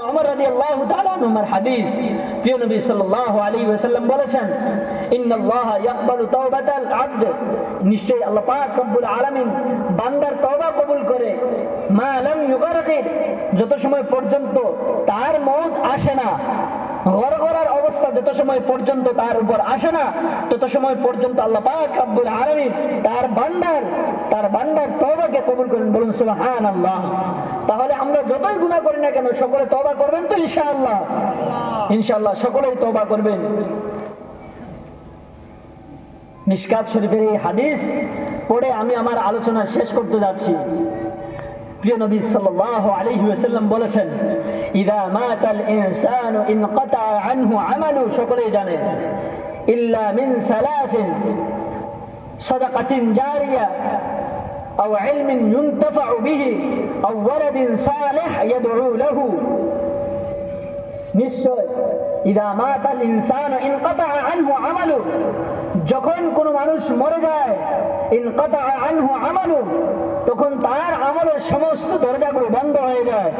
ওমর রাদিয়াল্লাহু তাআলা আনহুর হাদিস, প্রিয় নবী সাল্লাল্লাহু আলাইহি ওয়াসাল্লাম বলেছেন, ইন্নাল্লাহা ইয়াকবালু তাওবাতাল আবদ, নিশ্চয়ই আল্লাহ পাক রব্বুল আলামিন বান্দার তওবা কবুল করে, মা লাম ইউগারকির, যত সময় পর্যন্ত তার মওত আসে না, গরগরার অবস্থা যত সময় পর্যন্ত তার উপর আসে না, তত সময় পর্যন্ত আল্লাহ পাক রব্বুল আলামিন তার বান্দার তওবাকে কবুল করেন। বলুন সুবহানাল্লাহ। তাহলে আমরা যতই গুনাহ করি না কেন সকলে তওবা করবেন তো ইনশাআল্লাহ? ইনশাআল্লাহ সকলেই তওবা করবেন। মিশকাত শরীফের এই হাদিস পড়ে আমি আমার আলোচনা শেষ করতে যাচ্ছি। প্রিয় নবী সাল্লাল্লাহু আলাইহি ওয়াসাল্লাম বলেছেন, ইযা মাতাল ইনসানু ইনকাতা আনহু আমালু, সকলেই জানেন, ইল্লা মিন সালাসিন, সাদাকাতিন জারিয়া, আও ইলমিন ইউনতাফাউ বিহি, আও ওয়ালাদিন সালিহ ইয়াদউ লাহু। নিশ্চয় ইযা মাতাল ইনসানু ইনকাতা আনহু আমালু, যখন কোনো মানুষ মরে যায়, ইনকাতা আনহু আমালু, তখন তার আমলের সমস্ত দরজাগুলো বন্ধ হয়ে যায়,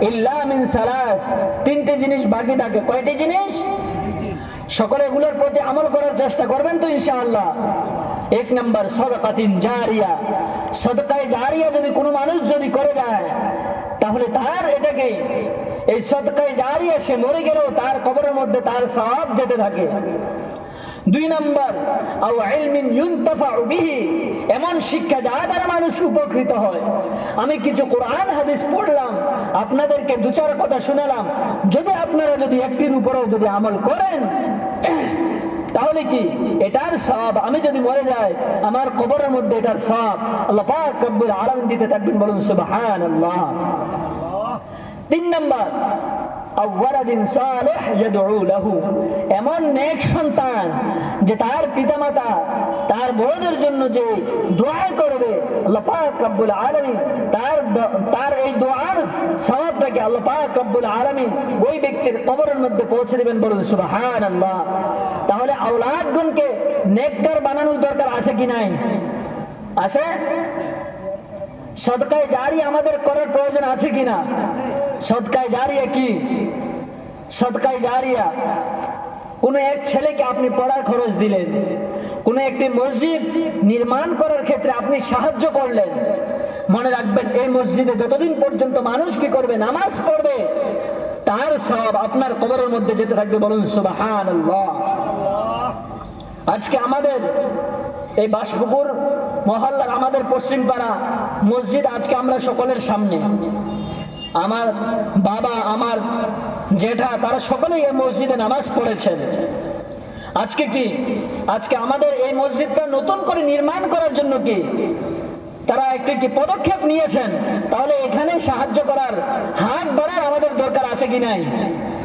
ইল্লা মিন সালাস, তিনটে জিনিস বাকি থাকে। কয়টি জিনিস? সকলে এগুলোর প্রতি আমল করার চেষ্টা করবেন তো ইনশাআল্লাহ। এক নম্বর সাদাকাতিন জারিয়া, সাদকায়ে জারিয়া যদি কোনো মানুষ যদি করে যায়, তাহলে তার এটাকে এই সাদকায়ে জারিয়া, সে মরে গেলেও তার কবরের মধ্যে তার সওয়াব যেতে থাকে। দুই নম্বর, আও ইলমিন ইউনতাফাউ বিহি, এমন শিক্ষা যা দ্বারা মানুষ উপকৃত হয়। আমি কিছু কোরআন হাদিস পড়লাম, আপনাদেরকে দু চার কথা শোনালাম, যদি আপনারা যদি একটির উপরেও যদি আমল করেন, তাহলে কি এটার সওয়াব আমি যদি মরে যাই, আমার কবরের মধ্যে এটার সওয়াব আল্লাহ পাক রব্বুল আলামিন দিতে থাকবেন। বলুন সুবহানাল্লাহ। তিন নম্বর, আওয়ালাদিন সালিহ ইয়াদউ লাহু, এমন নেক সন্তান যে তার পিতামাতা তার বড়দের জন্য যে দোয়া করবে, আল্লাহ পাক রব্বুল আলামিন তার এই দোয়ার সওয়াবটাকে আল্লাহ পাক রব্বুল আলামিন ওই ব্যক্তির কবরের মধ্যে পৌঁছে দিবেন। বলুন সুবহানাল্লাহ। তাহলে আওলাদগণকে নেককার বানানোর দরকার আছে কি নাই? আছে। সদকায়ে জারিয়া আমাদের করার প্রয়োজন আছে কিনা? সদকায়ে জারিয়া কি? সদকায়ে জারিয়া কোন এক ছেলেকে আপনি পড়ার খরচ দিলেন, কোন একটি মসজিদ নির্মাণ করার ক্ষেত্রে আপনি সাহায্য করলেন, মনে রাখবেন এই মসজিদে যতদিন পর্যন্ত মানুষ কি করবে, নামাজ পড়বে, তার সওয়াব আপনার কবরের মধ্যে যেতে থাকবে। বলুন সুবহানাল্লাহ। আজকে আমাদের এই বাসপুকুর মহল্লার আমাদের পশ্চিম পাড়া মসজিদ, আজকে আমরা সকলের সামনে, আমার বাবা, আমার জেঠা, তারা সকলেই এই মসজিদে নামাজ পড়েছেন। আজকে কি, আজকে আমাদের এই মসজিদটা নতুন করে নির্মাণ করার জন্য কি তারা একটি কি পদক্ষেপ নিয়েছেন, তাহলে এখানে সাহায্য করার, হাত বাড়ার আমাদের দরকার আছে কি নাই?